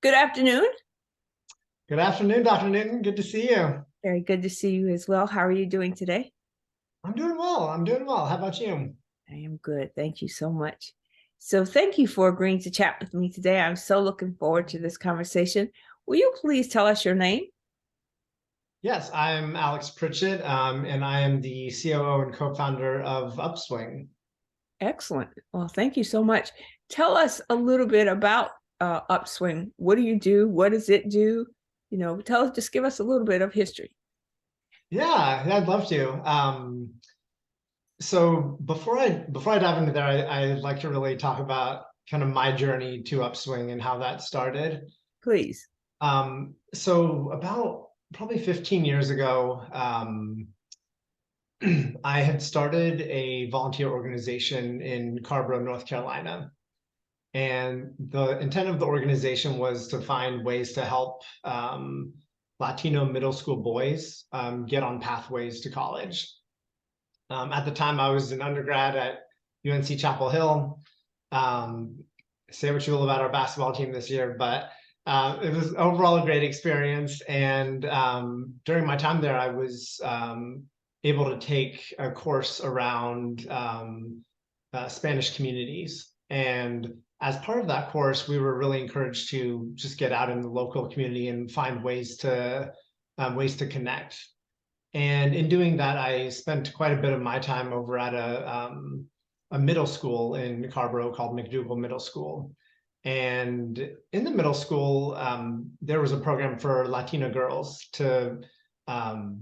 Good afternoon. Good afternoon, Dr. Newton. Good to see you. Very good to see you as well. How are you doing today? I'm doing well. I'm doing well. How about you? I am good. Thank you so much. So, thank you for agreeing to chat with me today. I'm so looking forward to this conversation. Will you please tell us your name? Yes, I'm Alex Pritchett, and I am the COO and co-founder of Upswing. Excellent. Well, thank you so much. Tell us a little bit about Upswing. What do you do? What does it do? Tell us, just give us a little bit of history. Yeah, I'd love to. So before I dive into there, I'd like to really talk about kind of my journey to Upswing and how that started. Please. So about probably 15 years ago, I had started a volunteer organization in Carborough, North Carolina. And the intent of the organization was to find ways to help Latino middle school boys get on pathways to college. At the time, I was an undergrad at UNC Chapel Hill. Say what you will about our basketball team this year, but it was overall a great experience. And during my time there, I was able to take a course around Spanish communities. And as part of that course, we were really encouraged to just get out in the local community and find ways to connect. And in doing that, I spent quite a bit of my time over at a middle school in Carborough called McDougal Middle School. And in the middle school, there was a program for Latina girls to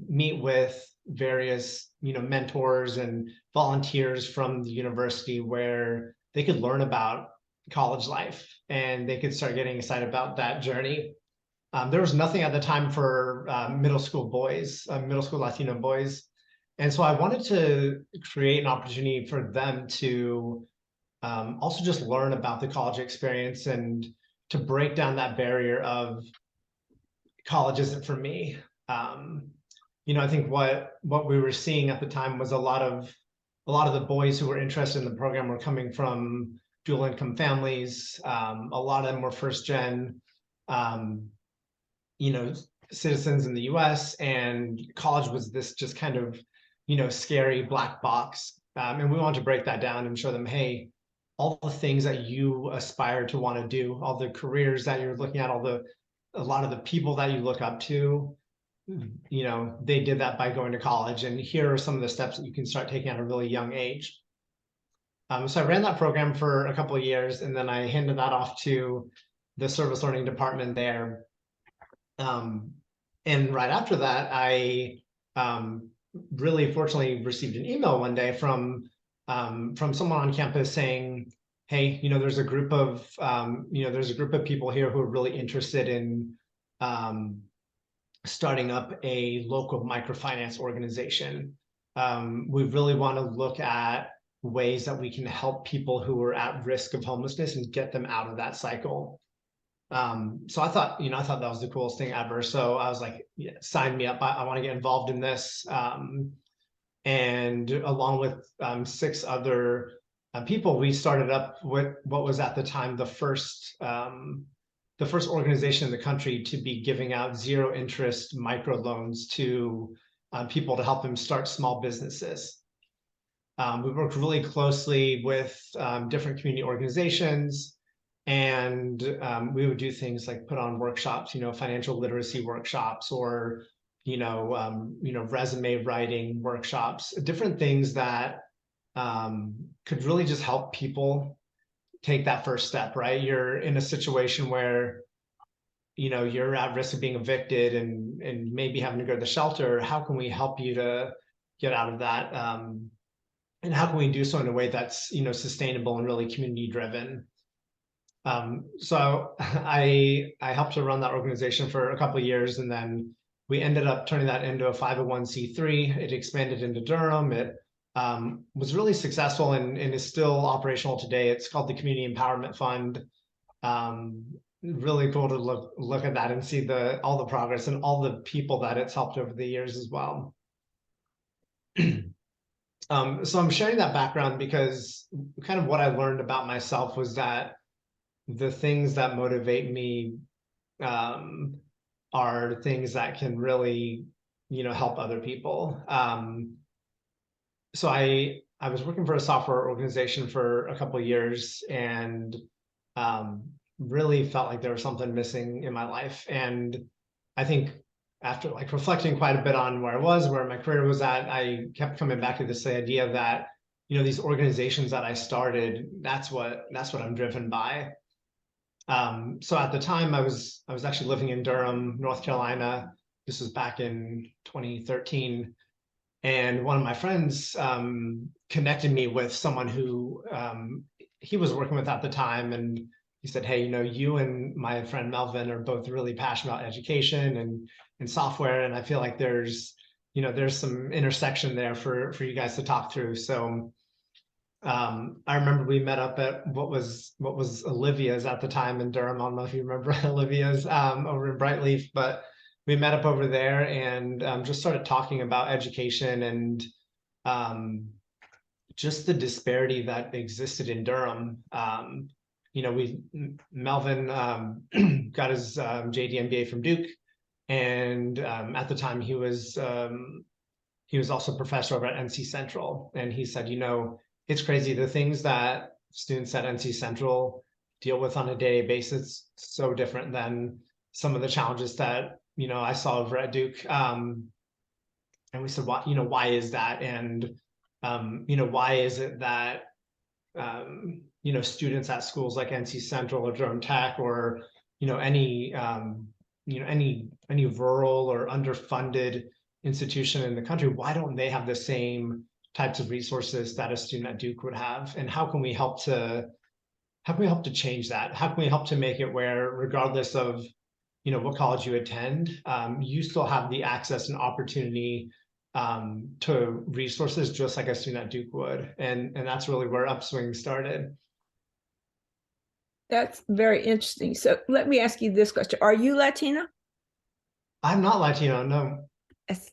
meet with various, mentors and volunteers from the university where they could learn about college life and they could start getting excited about that journey. There was nothing at the time for middle school boys, middle school Latino boys. And so I wanted to create an opportunity for them to also just learn about the college experience and to break down that barrier of college isn't for me. I think what we were seeing at the time was a lot of the boys who were interested in the program were coming from dual income families. A lot of them were first gen, you know, citizens in the US, and college was this just kind of, scary black box. And we wanted to break that down and show them, hey, all the things that you aspire to want to do, all the careers that you're looking at, a lot of the people that you look up to, they did that by going to college. And here are some of the steps that you can start taking at a really young age. So I ran that program for a couple of years, and then I handed that off to the service learning department there. And right after that, I really fortunately received an email one day from someone on campus saying, "Hey, there's a group of people here who are really interested in starting up a local microfinance organization. We really want to look at ways that we can help people who are at risk of homelessness and get them out of that cycle." So I thought that was the coolest thing ever. So I was like, yeah, sign me up. I want to get involved in this. And along with 6 other people, we started up with what was at the time the first organization in the country to be giving out zero interest microloans to people to help them start small businesses. We worked really closely with different community organizations, and we would do things like put on workshops, financial literacy workshops, or resume writing workshops, different things that could really just help people take that first step. Right, you're in a situation where you're at risk of being evicted and maybe having to go to the shelter. How can we help you to get out of that? And how can we do so in a way that's sustainable and really community driven? So I helped to run that organization for a couple of years, and then we ended up turning that into a 501c3. It expanded into Durham. It was really successful and is still operational today. It's called the Community Empowerment Fund. Really cool to look at that and see all the progress and all the people that it's helped over the years as well. So I'm sharing that background because kind of what I learned about myself was that the things that motivate me are things that can really, help other people. So I was working for a software organization for a couple of years, and um, really felt like there was something missing in my life. And I think after like reflecting quite a bit on where I was, where my career was at, I kept coming back to this idea that, these organizations that I started, that's what I'm driven by. So at the time, I was actually living in Durham, North Carolina. This was back in 2013, and one of my friends connected me with someone who he was working with at the time, and he said, "Hey, you and my friend Melvin are both really passionate about education and software, and I feel like there's some intersection there for you guys to talk through." So I remember we met up at what was Olivia's at the time in Durham. I don't know if you remember Olivia's over in Brightleaf, but we met up over there and just started talking about education and just the disparity that existed in Durham. Melvin got his JD MBA from Duke, and at the time he was also professor over at NC Central, and he said, it's crazy, the things that students at NC Central deal with on a daily basis, so different than some of the challenges that I saw over at Duke. And we said, why is that? And why is it that students at schools like NC Central or Durham Tech or any any rural or underfunded institution in the country, why don't they have the same types of resources that a student at Duke would have? And how can we help to change that? How can we help to make it where, regardless of what college you attend, you still have the access and opportunity to resources just like a student at Duke would? And that's really where Upswing started. That's very interesting. So let me ask you this question. Are you Latina? I'm not Latino, no.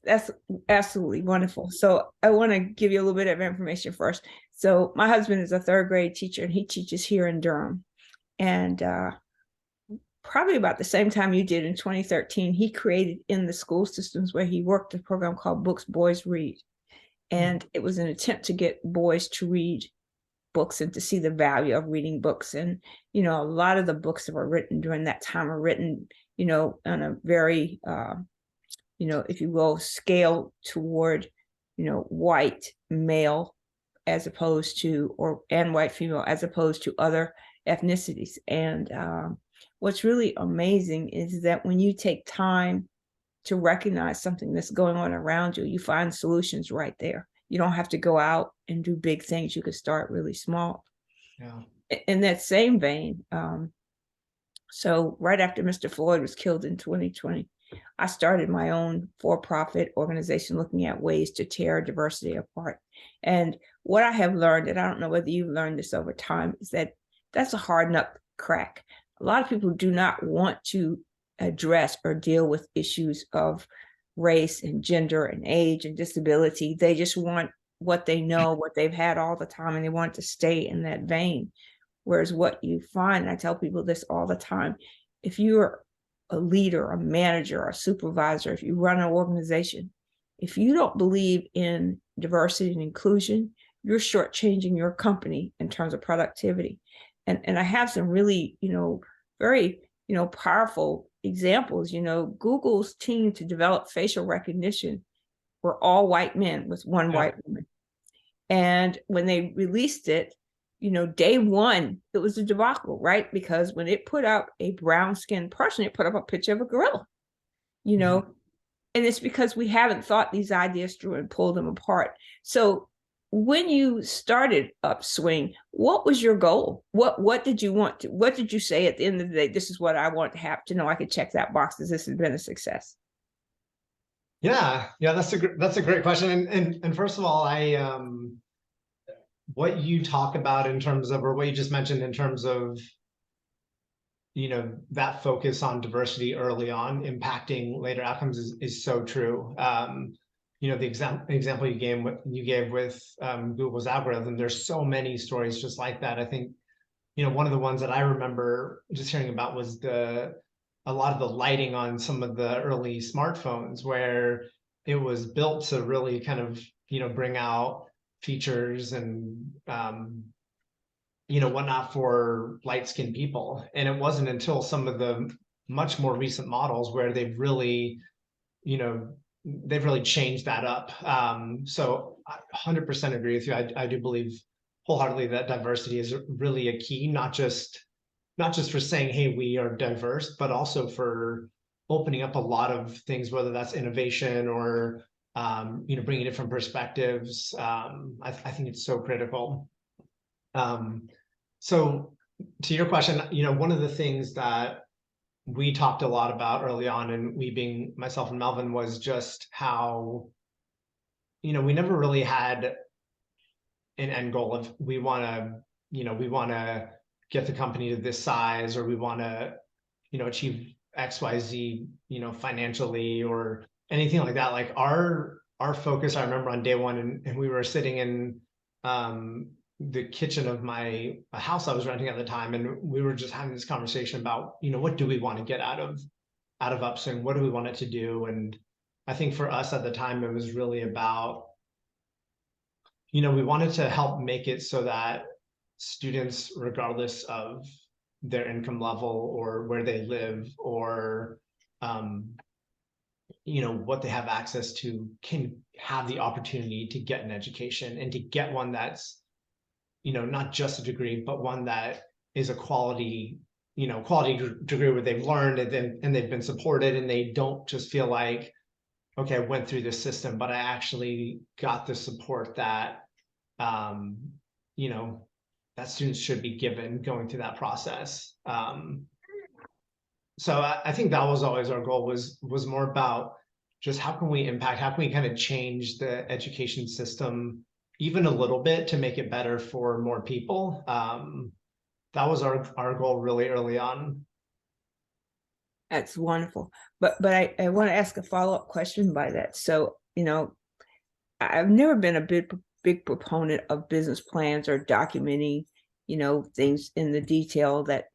That's absolutely wonderful. So I want to give you a little bit of information first. So my husband is a third grade teacher, and he teaches here in Durham. And probably about the same time you did in 2013, he created in the school systems where he worked a program called Books Boys Read. And it was an attempt to get boys to read books and to see the value of reading books. And, a lot of the books that were written during that time are written, on a very, if you will, scale toward, white male as opposed to, and white female as opposed to other ethnicities. And what's really amazing is that when you take time to recognize something that's going on around you, you find solutions right there. You don't have to go out and do big things. You could start really small. Yeah. In that same vein, so right after Mr. Floyd was killed in 2020, I started my own for-profit organization looking at ways to tear diversity apart. And what I have learned, and I don't know whether you've learned this over time, is that that's a hard nut to crack. A lot of people do not want to address or deal with issues of race and gender and age and disability. They just want what they know, what they've had all the time, and they want to stay in that vein. Whereas what you find, and I tell people this all the time, if you're a leader, a manager, a supervisor, if you run an organization, if you don't believe in diversity and inclusion, you're shortchanging your company in terms of productivity. And I have some really, very, powerful examples. Google's team to develop facial recognition were all white men with one white woman. And when they released it, day one, it was a debacle, right? Because when it put out a brown-skinned person, it put up a picture of a gorilla, and it's because we haven't thought these ideas through and pulled them apart. So when you started Upswing, what was your goal? What did you want to, what did you say at the end of the day, this is what I want to have to know, I could check that box, this has been a success? Yeah, that's a great question. And first of all, what you talk about in terms of, or what you just mentioned in terms of, that focus on diversity early on impacting later outcomes is so true. The example you gave with Google's algorithm, there's so many stories just like that. I think, one of the ones that I remember just hearing about was the a lot of the lighting on some of the early smartphones, where it was built to really kind of, bring out features and, whatnot for light-skinned people. And it wasn't until some of the much more recent models where you know, they've really changed that up. So I 100% agree with you. I do believe wholeheartedly that diversity is really a key, not just for saying, hey, we are diverse, but also for opening up a lot of things, whether that's innovation or, bringing different perspectives. I think it's so critical. So to your question, one of the things that we talked a lot about early on, and we being myself and Melvin, was just how, we never really had an end goal of we want to get the company to this size, or we want to, achieve XYZ, financially or anything like that. Like our focus, I remember on day one, and we were sitting in the kitchen of a house I was renting at the time, and we were just having this conversation about, what do we want to get out of Upswing? What do we want it to do? And I think for us at the time, it was really about, we wanted to help make it so that students, regardless of their income level or where they live, or what they have access to, can have the opportunity to get an education, and to get one that's, not just a degree, but one that is a quality degree where they've learned and they've been supported, and they don't just feel like, okay, I went through this system, but I actually got the support that, that students should be given going through that process. So I think that was always our goal, was more about just how can we impact, how can we kind of change the education system even a little bit to make it better for more people. That was our goal really early on. That's wonderful. But I want to ask a follow-up question by that. So, I've never been a big proponent of business plans or documenting, things in the detail that,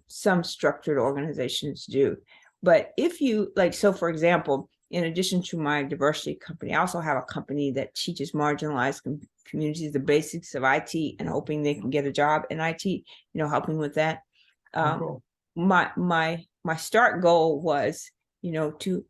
some structured organizations do. But if you so for example, in addition to my diversity company, I also have a company that teaches marginalized communities the basics of IT, and hoping they can get a job in IT, helping with that. Cool. My start goal was, to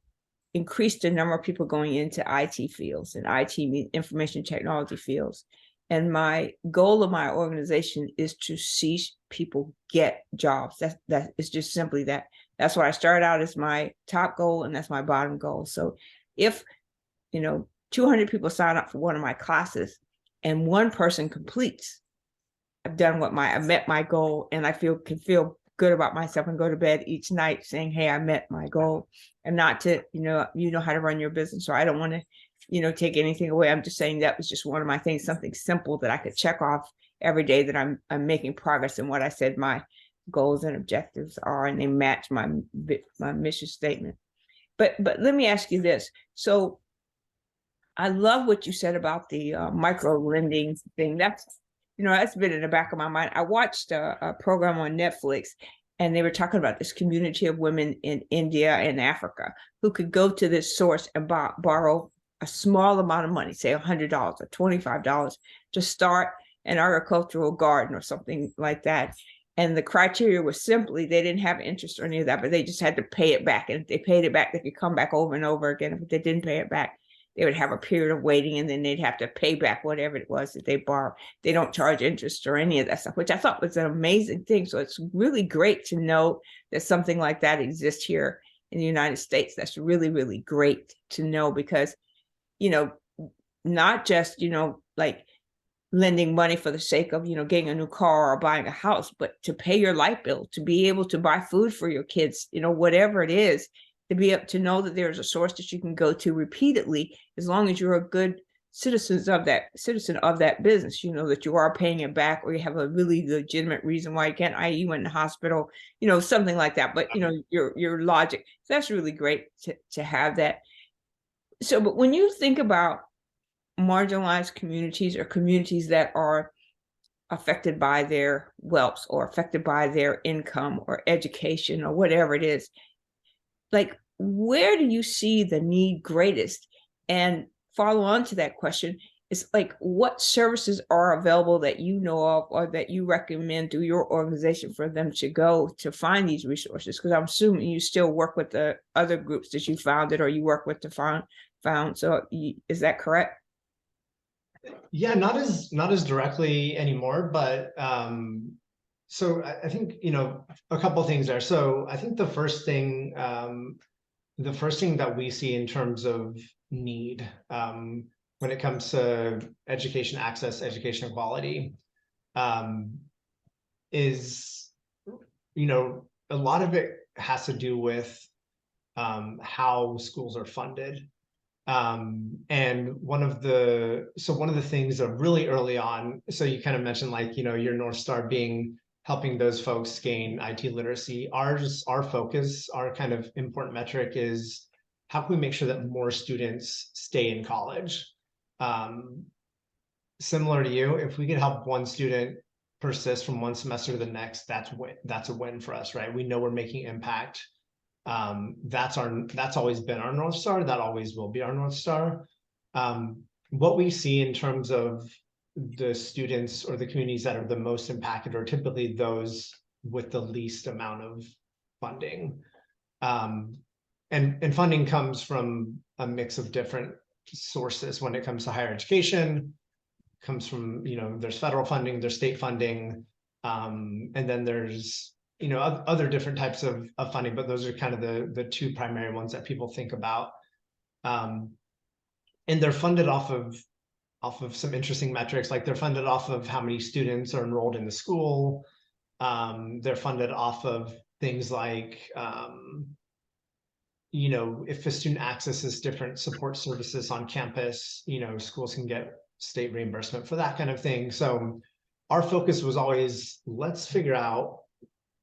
increase the number of people going into IT fields, and IT means information technology fields. And my goal of my organization is to see people get jobs. That is just simply that. That's what I started out as my top goal, and that's my bottom goal. So if 200 people sign up for one of my classes and one person completes, I've met my goal, and I can feel good about myself and go to bed each night saying, hey, I met my goal. And not to, you know how to run your business. So I don't want to, take anything away. I'm just saying that was just one of my things, something simple that I could check off every day, that I'm making progress in what I said my goals and objectives are, and they match my mission statement. But let me ask you this. So I love what you said about the micro lending thing. That's been in the back of my mind. I watched a program on Netflix, and they were talking about this community of women in India and Africa who could go to this source and borrow a small amount of money, say $100 or $25, to start an agricultural garden or something like that. And the criteria was simply, they didn't have interest or any of that, but they just had to pay it back. And if they paid it back, they could come back over and over again. If they didn't pay it back, they would have a period of waiting, and then they'd have to pay back whatever it was that they borrowed. They don't charge interest or any of that stuff, which I thought was an amazing thing. So it's really great to know that something like that exists here in the United States. That's really, really great to know, because, not just, like lending money for the sake of, getting a new car or buying a house, but to pay your light bill, to be able to buy food for your kids, whatever it is, to be able to know that there's a source that you can go to repeatedly, as long as you're a good citizen of that business, that you are paying it back, or you have a really legitimate reason why you can't, i.e. you went in the hospital, something like that. But your logic, that's really great to have that. So, but when you think about marginalized communities, or communities that are affected by their wealth, or affected by their income or education or whatever it is, like, where do you see the need greatest? And follow on to that question is like, what services are available that you know of or that you recommend through your organization for them to go to find these resources? Because I'm assuming you still work with the other groups that you founded or you work with to found. So is that correct? Yeah, not as directly anymore, but so I think, a couple of things there. So I think the first thing that we see in terms of need, when it comes to education access, education equality, um, is, a lot of it has to do with how schools are funded. And one of the things that really early on, so you kind of mentioned like, your North Star being helping those folks gain IT literacy. Our focus, our kind of important metric is how can we make sure that more students stay in college? Um, Similar to you, if we can help one student persist from one semester to the next, that's a win for us, right? We know we're making impact. That's always been our North Star. That always will be our North Star. What we see in terms of the students or the communities that are the most impacted are typically those with the least amount of funding. Um, and funding comes from a mix of different sources when it comes to higher education. Comes from, there's federal funding, there's state funding, and then there's, other different types of funding, but those are kind of the two primary ones that people think about. Um, and they're funded off of some interesting metrics, like they're funded off of how many students are enrolled in the school. They're funded off of things like, if a student accesses different support services on campus, schools can get state reimbursement for that kind of thing. So our focus was always, let's figure out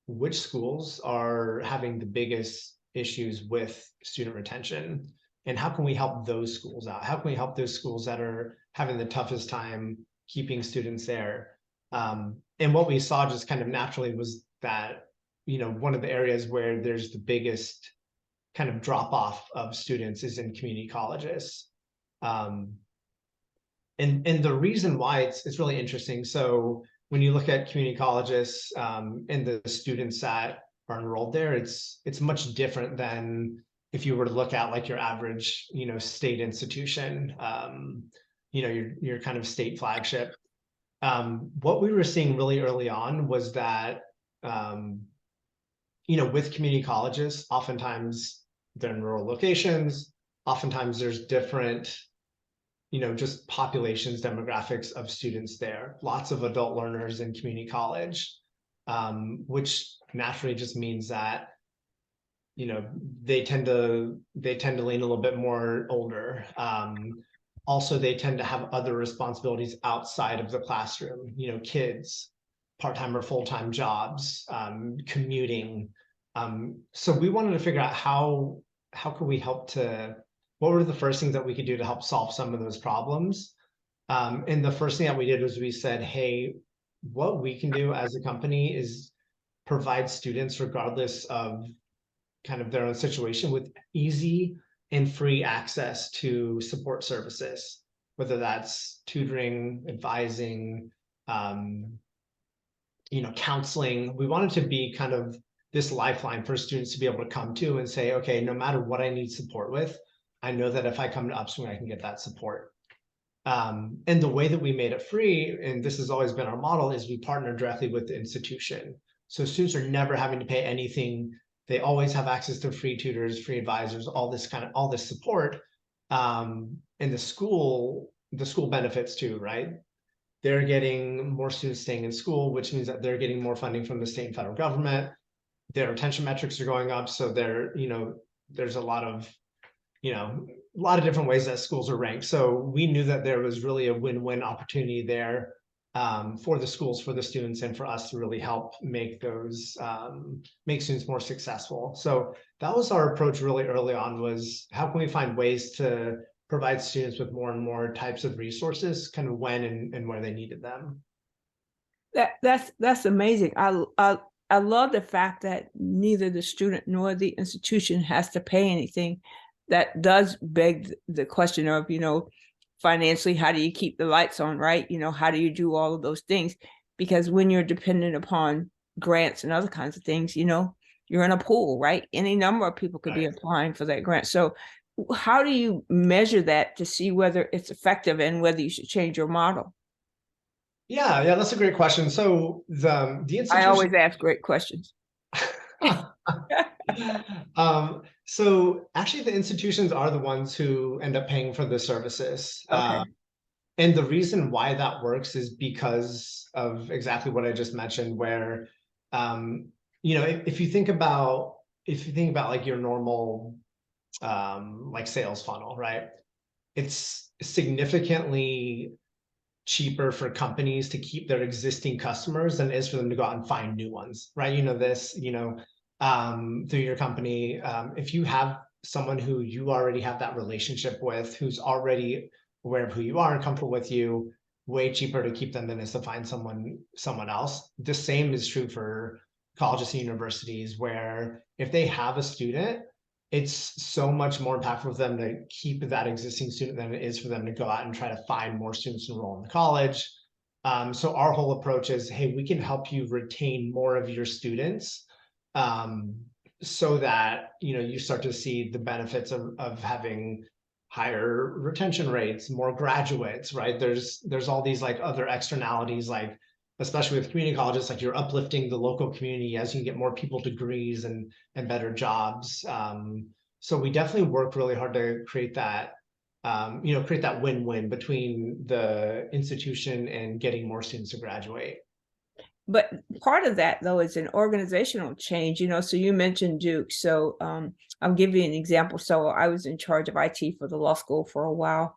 which schools are having the biggest issues with student retention and how can we help those schools out? How can we help those schools that are having the toughest time keeping students there? And what we saw just kind of naturally was that, one of the areas where there's the biggest kind of drop off of students is in community colleges. Um, and the reason why it's really interesting. So when you look at community colleges, and the students that are enrolled there, it's much different than if you were to look at like your average, state institution, your kind of state flagship. What we were seeing really early on was that, with community colleges, oftentimes they're in rural locations. Oftentimes there's different, just populations, demographics of students there. Lots of adult learners in community college, which naturally just means that, they tend to lean a little bit more older. Also, they tend to have other responsibilities outside of the classroom, kids, part-time or full-time jobs, commuting. So we wanted to figure out how could we help to, what were the first things that we could do to help solve some of those problems? And the first thing that we did was we said, hey, what we can do as a company is provide students, regardless of kind of their own situation, with easy and free access to support services, whether that's tutoring, advising, counseling. We wanted to be kind of this lifeline for students to be able to come to and say, okay, no matter what I need support with, I know that if I come to Upswing, I can get that support. And the way that we made it free, and this has always been our model, is we partner directly with the institution. So students are never having to pay anything. They always have access to free tutors, free advisors, all this support. And the school benefits too, right? They're getting more students staying in school, which means that they're getting more funding from the state and federal government. Their retention metrics are going up. So there's a lot of different ways that schools are ranked. So we knew that there was really a win-win opportunity there, for the schools, for the students, and for us to really help make those, make students more successful. So that was our approach really early on, was how can we find ways to provide students with more and more types of resources, kind of when and where they needed them. That's amazing. I love the fact that neither the student nor the institution has to pay anything. That does beg the question of, financially, how do you keep the lights on, right? How do you do all of those things? Because when you're dependent upon grants and other kinds of things, you're in a pool, right? Any number of people could be applying for that grant. So how do you measure that to see whether it's effective and whether you should change your model? Yeah, that's a great question. So the I institution. always ask great questions. So actually the institutions are the ones who end up paying for the services. Okay. And the reason why that works is because of exactly what I just mentioned, where, if you think about like your normal, like sales funnel, right? It's significantly cheaper for companies to keep their existing customers than it is for them to go out and find new ones, right? Through your company, if you have someone who you already have that relationship with, who's already aware of who you are and comfortable with you, way cheaper to keep them than is to find someone else. The same is true for colleges and universities, where if they have a student, it's so much more impactful for them to keep that existing student than it is for them to go out and try to find more students to enroll in the college. So our whole approach is, hey, we can help you retain more of your students, so that you start to see the benefits of having higher retention rates, more graduates, right? There's all these like other externalities, like especially with community colleges, like you're uplifting the local community as you get more people degrees and better jobs. So we definitely work really hard to create that, create that win-win between the institution and getting more students to graduate. But part of that, though, is an organizational change, so you mentioned Duke. So I'll give you an example. So I was in charge of IT for the law school for a while.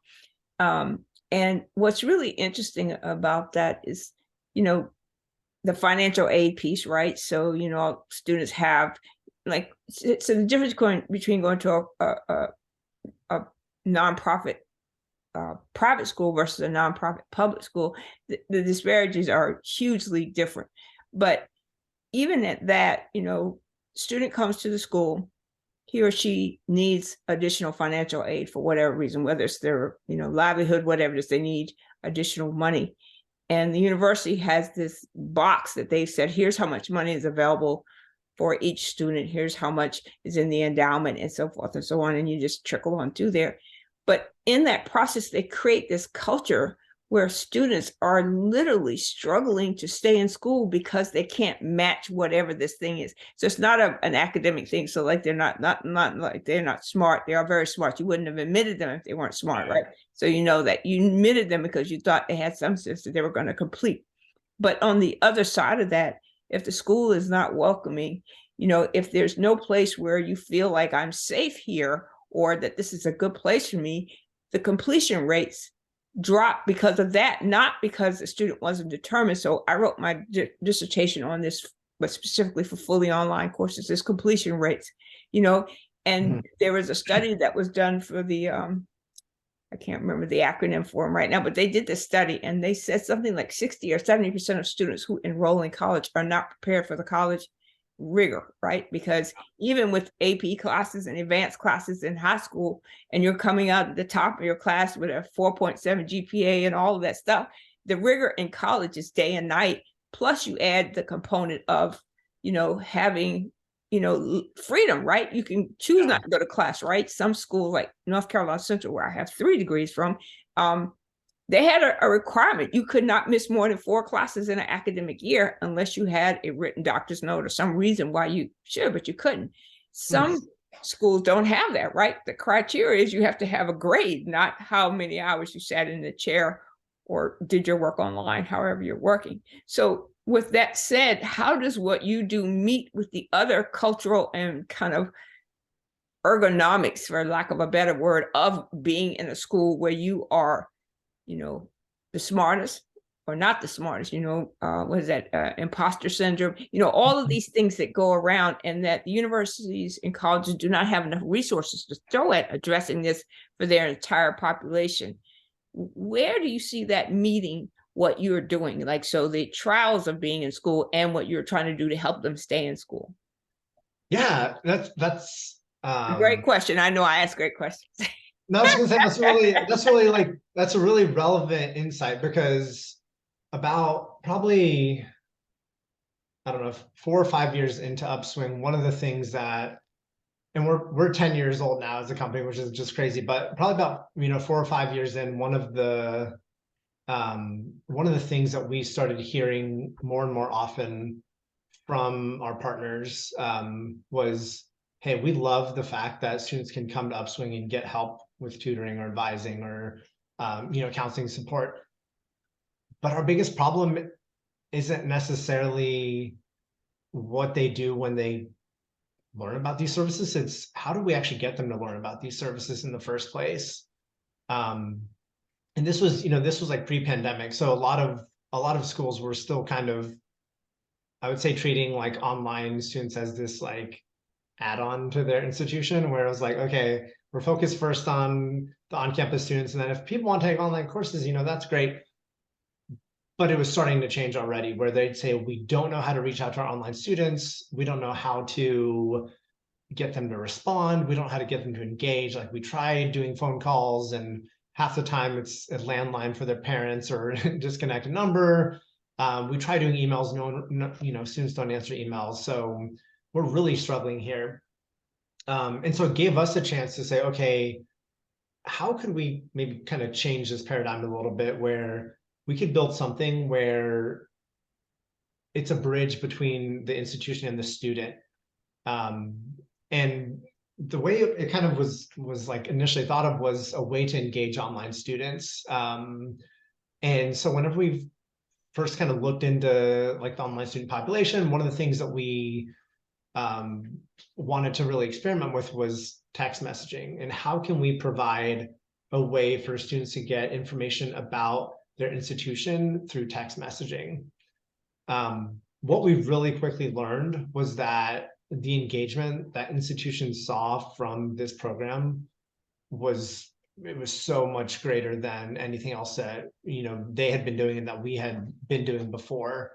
And what's really interesting about that is, the financial aid piece, right? So, students have so the difference between going to a nonprofit private school versus a nonprofit public school, the disparities are hugely different. But even at that, student comes to the school, he or she needs additional financial aid for whatever reason, whether it's their, livelihood, whatever it is, they need additional money. And the university has this box that they've said, here's how much money is available for each student. Here's how much is in the endowment and so forth and so on. And you just trickle on through there. But in that process, they create this culture where students are literally struggling to stay in school because they can't match whatever this thing is. So it's not an academic thing. So like they're not like they're not smart. They are very smart. You wouldn't have admitted them if they weren't smart, right? So you know that you admitted them because you thought they had some sense that they were going to complete. But on the other side of that, if the school is not welcoming, if there's no place where you feel like I'm safe here or that this is a good place for me, the completion rates drop because of that, not because the student wasn't determined. So I wrote my dissertation on this, but specifically for fully online courses, is completion rates, and there was a study that was done for the, I can't remember the acronym for them right now, but they did this study and they said something like 60 or 70% of students who enroll in college are not prepared for the college rigor, right? Because even with AP classes and advanced classes in high school, and you're coming out at the top of your class with a 4.7 GPA and all of that stuff, the rigor in college is day and night. Plus you add the component of, having, freedom, right? You can choose not to go to class, right? Some schools like North Carolina Central, where I have 3 degrees from, they had a requirement. You could not miss more than 4 classes in an academic year unless you had a written doctor's note or some reason why you should, but you couldn't. Some schools don't have that, right? The criteria is you have to have a grade, not how many hours you sat in the chair or did your work online, however you're working. So with that said, how does what you do meet with the other cultural and kind of ergonomics, for lack of a better word, of being in a school where you are, the smartest or not the smartest, what is that, imposter syndrome, all of these things that go around, and that the universities and colleges do not have enough resources to throw at addressing this for their entire population. Where do you see that meeting what you're doing, like, so the trials of being in school and what you're trying to do to help them stay in school. Yeah, that's Great question. I know I ask great questions. no, I was gonna say that's a really relevant insight, because about probably, I don't know, 4 or 5 years into Upswing, one of the things that, and we're 10 years old now as a company, which is just crazy, but probably about, 4 or 5 years in, one of the things that we started hearing more and more often from our partners, was, hey, we love the fact that students can come to Upswing and get help with tutoring or advising or counseling support. But our biggest problem isn't necessarily what they do when they learn about these services. It's how do we actually get them to learn about these services in the first place? Um, and this was like pre-pandemic, so a lot of schools were still kind of, I would say, treating like online students as this like add-on to their institution, where it was like, okay, we're focused first on the on-campus students, and then if people want to take online courses, that's great. But it was starting to change already, where they'd say, we don't know how to reach out to our online students, we don't know how to get them to respond, we don't know how to get them to engage. Like, we tried doing phone calls, and half the time it's a landline for their parents or disconnect a number. We try doing emails, students don't answer emails, so we're really struggling here. And so it gave us a chance to say, okay, how could we maybe kind of change this paradigm a little bit, where we could build something where it's a bridge between the institution and the student. And the way it kind of was like initially thought of was a way to engage online students. And so whenever we've first kind of looked into like the online student population, one of the things that we wanted to really experiment with was text messaging, and how can we provide a way for students to get information about their institution through text messaging. What we've really quickly learned was that the engagement that institutions saw from this program was so much greater than anything else that they had been doing and that we had been doing before.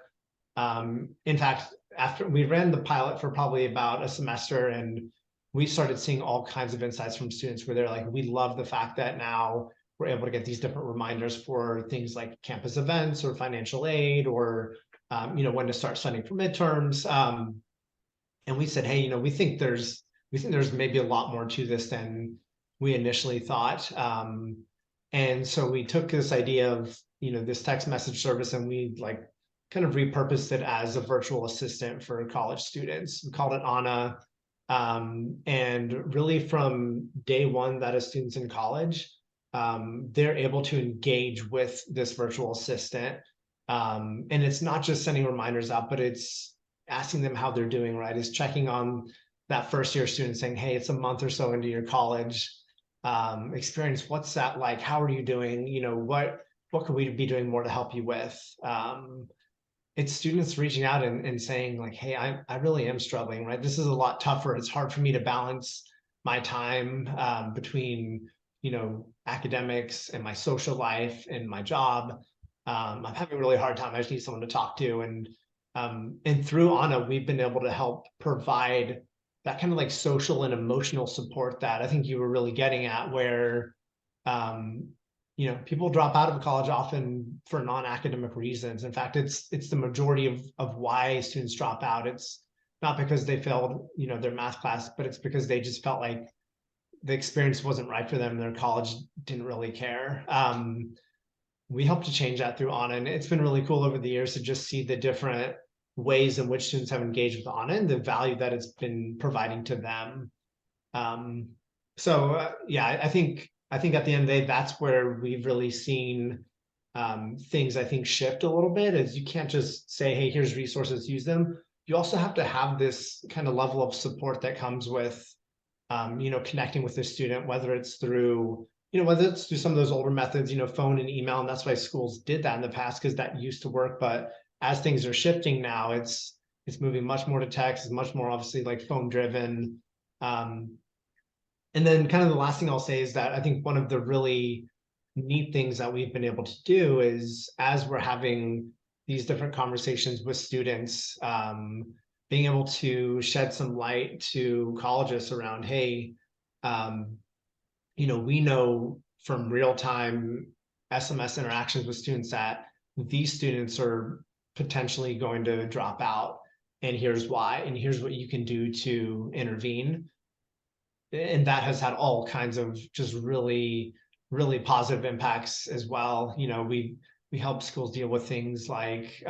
In fact, after we ran the pilot for probably about a semester, and we started seeing all kinds of insights from students where they're like, we love the fact that now we're able to get these different reminders for things like campus events or financial aid, or when to start studying for midterms. And we said, hey, we think there's maybe a lot more to this than we initially thought. And so we took this idea of this text message service, and we like kind of repurposed it as a virtual assistant for college students. We called it Anna. And really from day one that a student's in college, they're able to engage with this virtual assistant. And it's not just sending reminders out, but it's asking them how they're doing, right? It's checking on that first year student, saying, hey, it's a month or so into your college experience. What's that like? How are you doing? What could we be doing more to help you with? It's students reaching out and saying like, hey, I really am struggling, right? This is a lot tougher. It's hard for me to balance my time between, academics and my social life and my job. I'm having a really hard time. I just need someone to talk to. And through Anna, we've been able to help provide that kind of like social and emotional support that I think you were really getting at, where people drop out of college often for non-academic reasons. In fact, it's the majority of why students drop out. It's not because they failed, their math class, but it's because they just felt like the experience wasn't right for them. Their college didn't really care. We hope to change that through Anna, and it's been really cool over the years to just see the different ways in which students have engaged with Anna and the value that it's been providing to them. I think at the end of the day, that's where we've really seen things, I think, shift a little bit. Is you can't just say, hey, here's resources, use them. You also have to have this kind of level of support that comes with connecting with the student, whether it's through some of those older methods, phone and email. And that's why schools did that in the past, because that used to work. But as things are shifting now, it's moving much more to text. It's much more obviously like phone driven. And then kind of the last thing I'll say is that I think one of the really neat things that we've been able to do is, as we're having these different conversations with students, being able to shed some light to colleges around, hey, we know from real-time SMS interactions with students that these students are potentially going to drop out, and here's why, and here's what you can do to intervene. And that has had all kinds of just really, really positive impacts as well. We help schools deal with things like,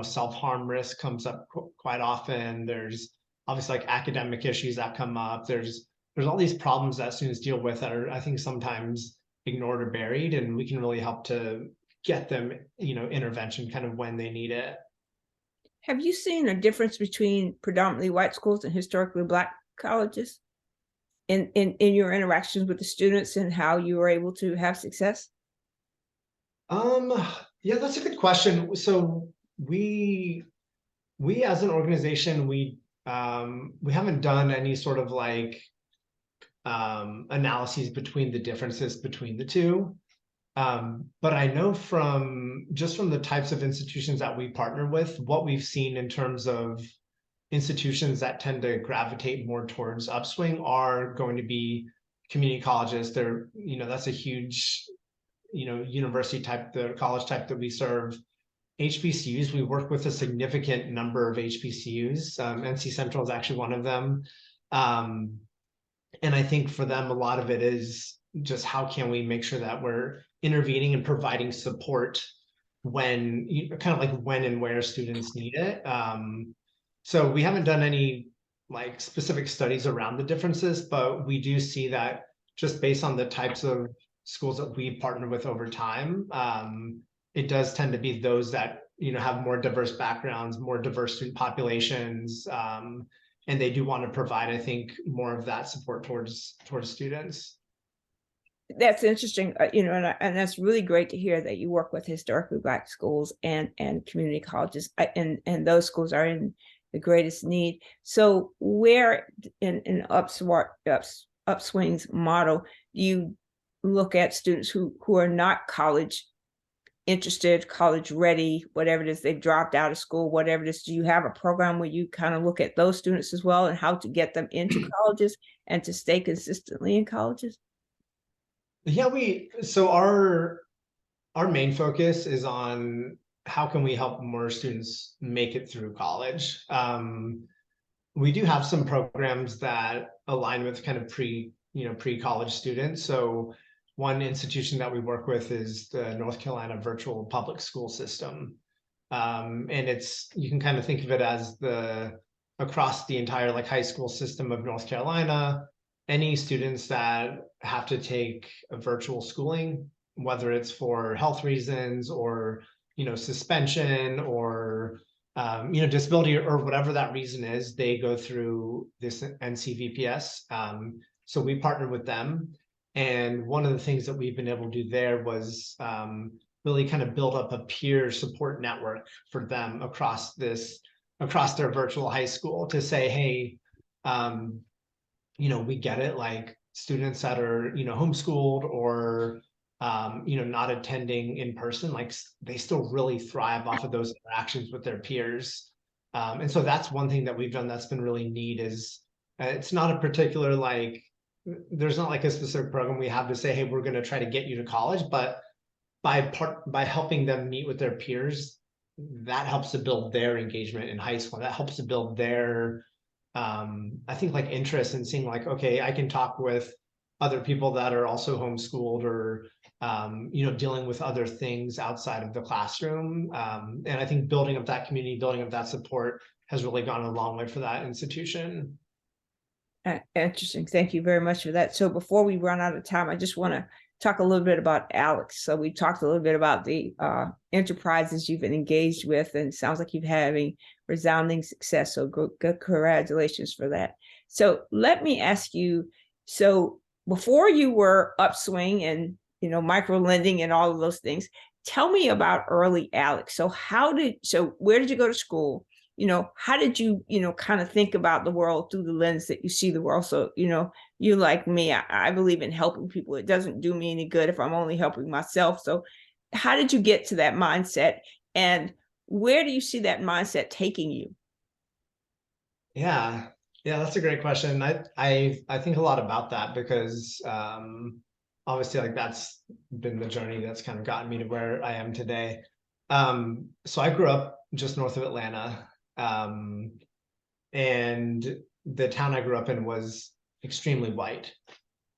self-harm risk comes up quite often. There's obviously like academic issues that come up. There's all these problems that students deal with that are, I think, sometimes ignored or buried, and we can really help to get them, intervention kind of when they need it. Have you seen a difference between predominantly white schools and historically Black colleges in your interactions with the students and how you were able to have success? Yeah, that's a good question. So we as an organization, we haven't done any sort of like analyses between the differences between the two. But I know from the types of institutions that we partner with, what we've seen in terms of institutions that tend to gravitate more towards upswing are going to be community colleges. They're, that's a huge, university type, the college type that we serve. HBCUs, we work with a significant number of HBCUs. NC Central is actually one of them. And I think for them, a lot of it is just how can we make sure that we're intervening and providing support when, kind of like when and where students need it. So we haven't done any like specific studies around the differences, but we do see that just based on the types of schools that we've partnered with over time, it does tend to be those that, have more diverse backgrounds, more diverse student populations, and they do want to provide, I think, more of that support towards students. That's interesting, and that's really great to hear that you work with historically Black schools and community colleges, and those schools are in the greatest need. So where in Upswing's model do you look at students who are not college interested, college ready, whatever it is, they've dropped out of school, whatever it is? Do you have a program where you kind of look at those students as well and how to get them into colleges and to stay consistently in colleges? Yeah, so our main focus is on how can we help more students make it through college. We do have some programs that align with kind of pre-college students. So one institution that we work with is the North Carolina Virtual Public School System. And you can kind of think of it as across the entire like high school system of North Carolina, any students that have to take a virtual schooling, whether it's for health reasons or, suspension or, disability or whatever that reason is, they go through this NCVPS. So we partner with them. And one of the things that we've been able to do there was really kind of build up a peer support network for them across their virtual high school to say, hey, we get it, like students that are, homeschooled or, not attending in person, like they still really thrive off of those interactions with their peers. And so that's one thing that we've done that's been really neat is it's not a particular, like, there's not like a specific program we have to say, hey, we're going to try to get you to college, but by helping them meet with their peers, that helps to build their engagement in high school. That helps to build their, I think, like interest in seeing like, okay, I can talk with other people that are also homeschooled or, dealing with other things outside of the classroom. And I think building up that community, building up that support has really gone a long way for that institution. Interesting. Thank you very much for that. So before we run out of time, I just want to talk a little bit about Alex. So we talked a little bit about the enterprises you've been engaged with, and it sounds like you've having resounding success. So good, congratulations for that. So let me ask you, so before you were Upswing and, micro lending and all of those things, tell me about early Alex. So where did you go to school? how did you, kind of think about the world through the lens that you see the world? So, you like me, I believe in helping people. It doesn't do me any good if I'm only helping myself. So how did you get to that mindset, and where do you see that mindset taking you? Yeah. Yeah, that's a great question. I think a lot about that because obviously like that's been the journey that's kind of gotten me to where I am today. So I grew up just north of Atlanta. And the town I grew up in was extremely white.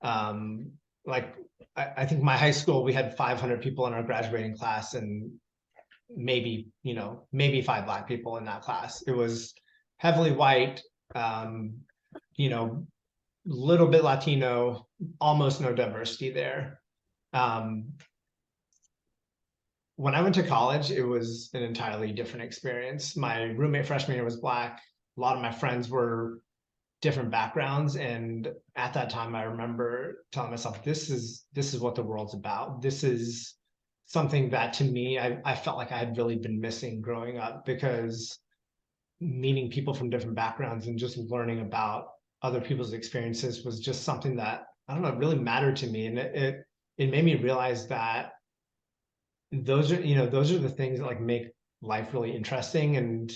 Um, like I think my high school, we had 500 people in our graduating class, and maybe, maybe 5 Black people in that class. It was heavily white, um, you know, little bit Latino, almost no diversity there. Um, when I went to college, it was an entirely different experience. My roommate freshman year was Black. A lot of my friends were different backgrounds, and at that time I remember telling myself, this is what the world's about. This is something that to me I felt like I had really been missing growing up, because meeting people from different backgrounds and just learning about other people's experiences was just something that, I don't know, really mattered to me. And it made me realize that those are the things that like make life really interesting. And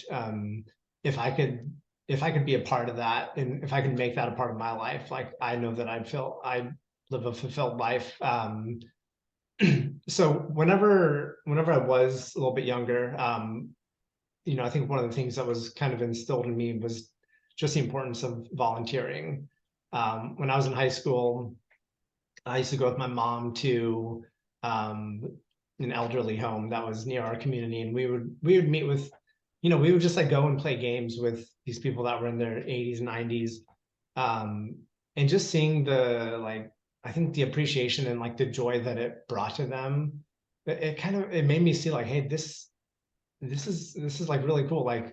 if I could if I could be a part of that, and if I could make that a part of my life, like I know that I'd live a fulfilled life. So whenever I was a little bit younger, I think one of the things that was kind of instilled in me was just the importance of volunteering. When I was in high school, I used to go with my mom to um, an elderly home that was near our community, and we would meet with, we would just like go and play games with these people that were in their 80s, 90s, um, and just seeing the like, I think the appreciation and like the joy that it brought to them, it made me see like, hey, this is like really cool, like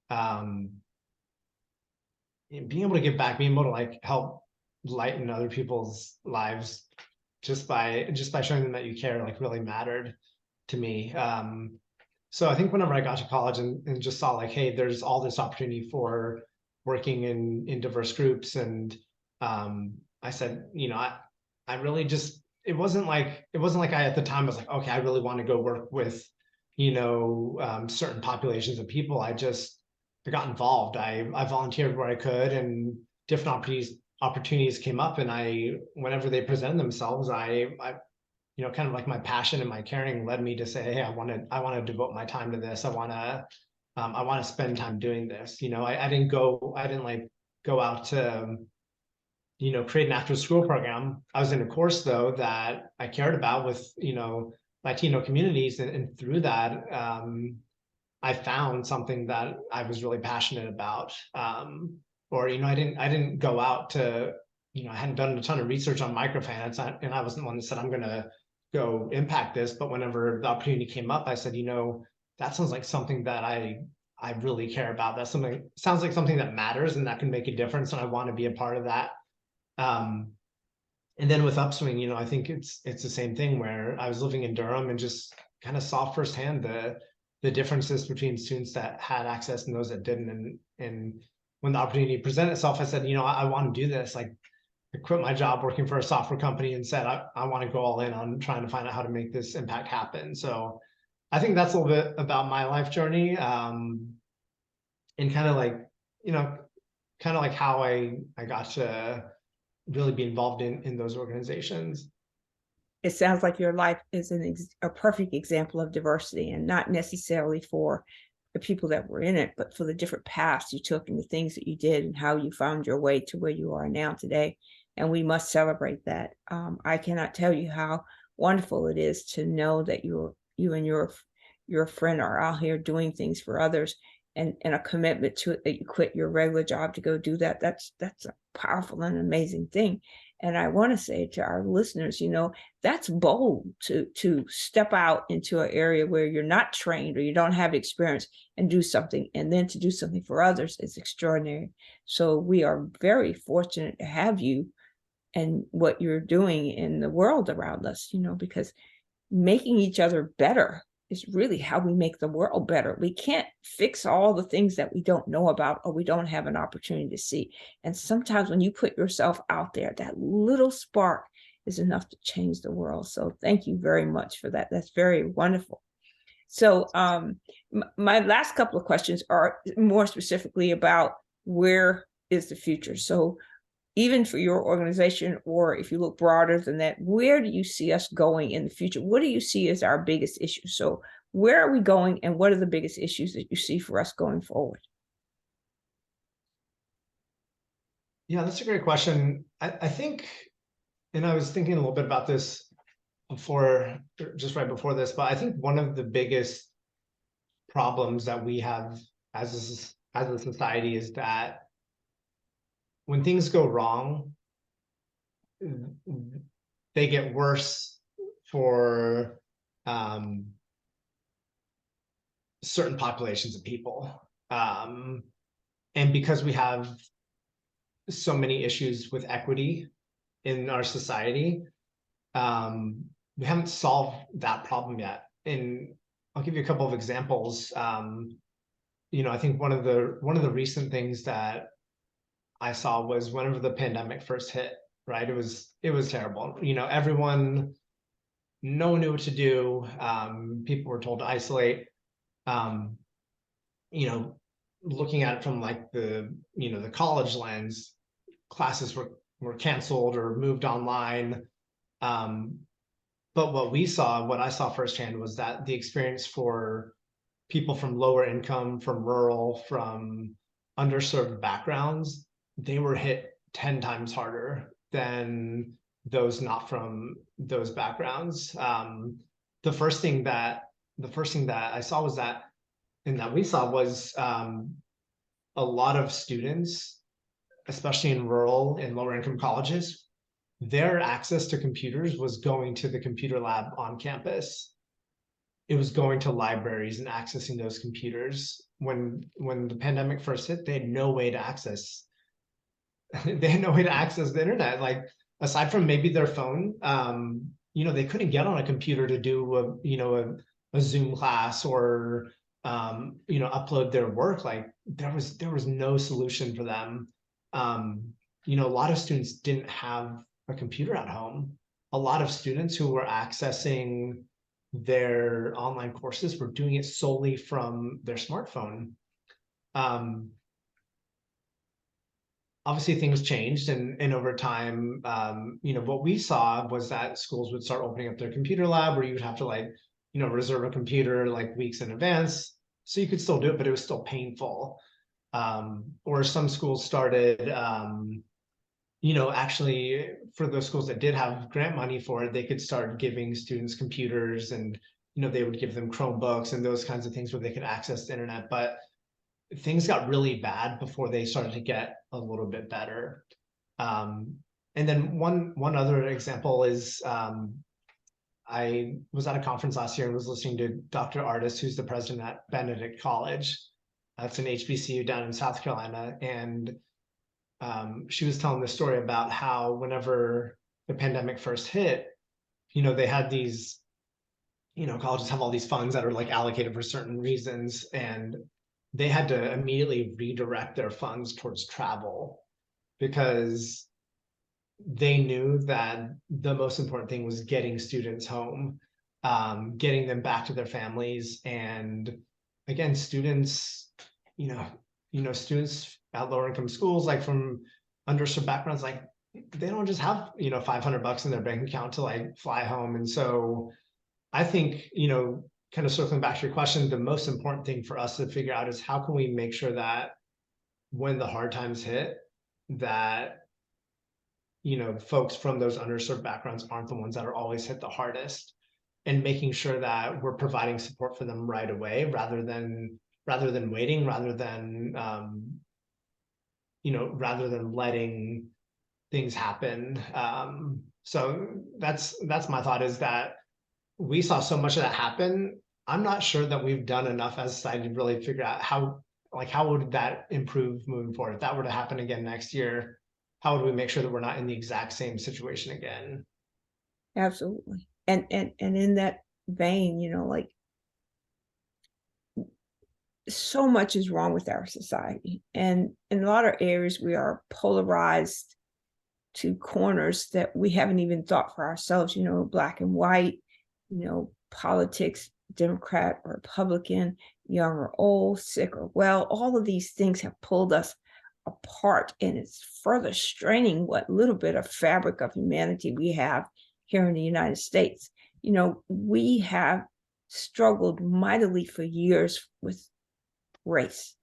um, being able to give back, being able to like help lighten other people's lives just by showing them that you care, like really mattered to me. So I think whenever I got to college and just saw like, hey, there's all this opportunity for working in diverse groups, and I said, I really just, it wasn't like I at the time was like, okay, I really want to go work with, certain populations of people. I got involved. I volunteered where I could, and different opportunities came up, and whenever they presented themselves, kind of like my passion and my caring led me to say, hey, I want to devote my time to this. I want to spend time doing this. I didn't like go out to create an after school program. I was in a course though that I cared about with Latino communities, and through that, I found something that I was really passionate about. Or I didn't go out to, I hadn't done a ton of research on microfinance, and I wasn't the one that said I'm going to go impact this. But whenever the opportunity came up, I said, that sounds like something that I really care about. Sounds like something that matters and that can make a difference, and I want to be a part of that. Um, and then with Upswing, I think it's the same thing, where I was living in Durham and just kind of saw firsthand the differences between students that had access and those that didn't. And when the opportunity presented itself, I said, I want to do this. Like, I quit my job working for a software company and said, I want to go all in on trying to find out how to make this impact happen. So I think that's a little bit about my life journey, and kind of like, how I got to really be involved in those organizations. It sounds like your life is a perfect example of diversity, and not necessarily for the people that were in it, but for the different paths you took and the things that you did and how you found your way to where you are now today. And we must celebrate that. I cannot tell you how wonderful it is to know that you and your friend are out here doing things for others, and a commitment to it, that you quit your regular job to go do that. That's a powerful and amazing thing. And I want to say to our listeners, that's bold to step out into an area where you're not trained or you don't have experience and do something, and then to do something for others is extraordinary. So we are very fortunate to have you and what you're doing in the world around us, because making each other better is really how we make the world better. We can't fix all the things that we don't know about or we don't have an opportunity to see. And sometimes when you put yourself out there, that little spark is enough to change the world. So thank you very much for that. That's very wonderful. So my last couple of questions are more specifically about where is the future. So even for your organization, or if you look broader than that, where do you see us going in the future? What do you see as our biggest issues? So where are we going, and what are the biggest issues that you see for us going forward? Yeah, that's a great question. I think, and I was thinking a little bit about this before, just right before this, but I think one of the biggest problems that we have as a society is that when things go wrong, they get worse for certain populations of people. And because we have so many issues with equity in our society, we haven't solved that problem yet. And I'll give you a couple of examples. I think one of the recent things that I saw was whenever the pandemic first hit, right? It was terrible. Everyone, no one knew what to do. People were told to isolate. Um, you know, Looking at it from like the college lens, classes were canceled or moved online. Um, but what I saw firsthand was that the experience for people from lower income, from rural, from underserved backgrounds, they were hit 10 times harder than those not from those backgrounds. The first thing that I saw was that, and that we saw was a lot of students, especially in rural and lower income colleges, their access to computers was going to the computer lab on campus. It was going to libraries and accessing those computers. When the pandemic first hit, they had no way to access they had no way to access the internet. Like, aside from maybe their phone, they couldn't get on a computer to do a Zoom class or upload their work. Like, there was no solution for them. A lot of students didn't have a computer at home. A lot of students who were accessing their online courses were doing it solely from their smartphone. Um, Obviously things changed, and over time, what we saw was that schools would start opening up their computer lab, where you would have to reserve a computer like weeks in advance. So you could still do it, but it was still painful. Or some schools started, actually, for those schools that did have grant money for it, they could start giving students computers, and they would give them Chromebooks and those kinds of things where they could access the internet. But things got really bad before they started to get a little bit better. And then one other example is, I was at a conference last year and was listening to Dr. Artis, who's the president at Benedict College. That's an HBCU down in South Carolina. And she was telling the story about how whenever the pandemic first hit, they had these, colleges have all these funds that are like allocated for certain reasons, and they had to immediately redirect their funds towards travel because they knew that the most important thing was getting students home, getting them back to their families. And again, students, students at lower income schools, like from underserved backgrounds, like they don't just have, $500 in their bank account to like fly home. And so I think, kind of circling back to your question, the most important thing for us to figure out is how can we make sure that when the hard times hit, that folks from those underserved backgrounds aren't the ones that are always hit the hardest, and making sure that we're providing support for them right away, rather than waiting, rather than letting things happen. So that's my thought, is that we saw so much of that happen. I'm not sure that we've done enough as a society to really figure out how would that improve moving forward. If that were to happen again next year, how would we make sure that we're not in the exact same situation again? Absolutely. And in that vein, like so much is wrong with our society. And in a lot of areas, we are polarized to corners that we haven't even thought for ourselves, black and white, politics, Democrat or Republican, young or old, sick or well. All of these things have pulled us apart, and it's further straining what little bit of fabric of humanity we have here in the United States. We have struggled mightily for years with race.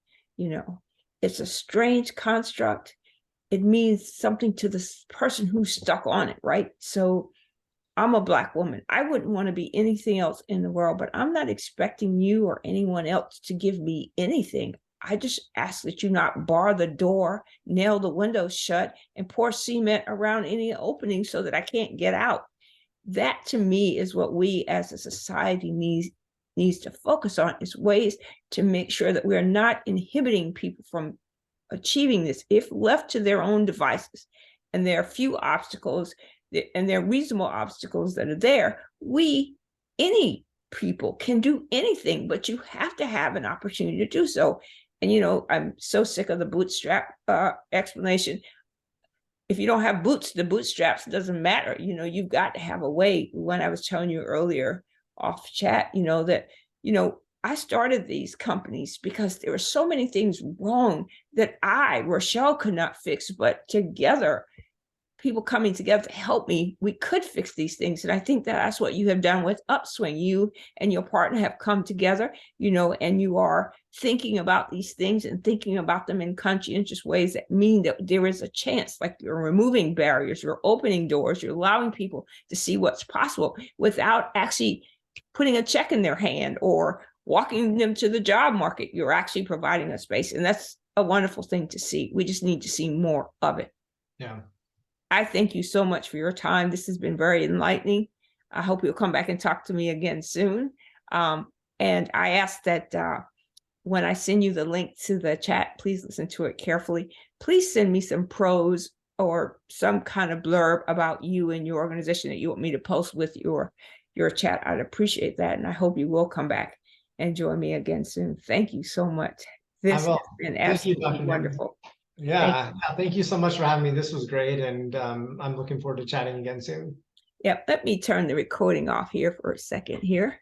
It's a strange construct. It means something to the person who's stuck on it, right? So I'm a Black woman. I wouldn't want to be anything else in the world, but I'm not expecting you or anyone else to give me anything. I just ask that you not bar the door, nail the windows shut, and pour cement around any opening so that I can't get out. That to me is what we as a society needs to focus on, is ways to make sure that we're not inhibiting people from achieving this. If left to their own devices, and there are few obstacles, and there are reasonable obstacles that are there, any people can do anything, but you have to have an opportunity to do so. And I'm so sick of the bootstrap explanation. If you don't have boots, the bootstraps doesn't matter. You've got to have a way. When I was telling you earlier off chat, that I started these companies because there were so many things wrong that Rochelle, could not fix, but together, people coming together to help me, we could fix these things. And I think that's what you have done with Upswing. You and your partner have come together, and you are thinking about these things and thinking about them in conscientious ways that mean that there is a chance, like you're removing barriers, you're opening doors, you're allowing people to see what's possible without actually putting a check in their hand or walking them to the job market. You're actually providing a space. And that's a wonderful thing to see. We just need to see more of it. Yeah. I thank you so much for your time. This has been very enlightening. I hope you'll come back and talk to me again soon. And I ask that when I send you the link to the chat, please listen to it carefully. Please send me some prose or some kind of blurb about you and your organization that you want me to post with your chat. I'd appreciate that. And I hope you will come back and join me again soon. Thank you so much. This has been absolutely wonderful. Yeah, thank you so much for having me. This was great, and I'm looking forward to chatting again soon. Yep, let me turn the recording off here for a second here.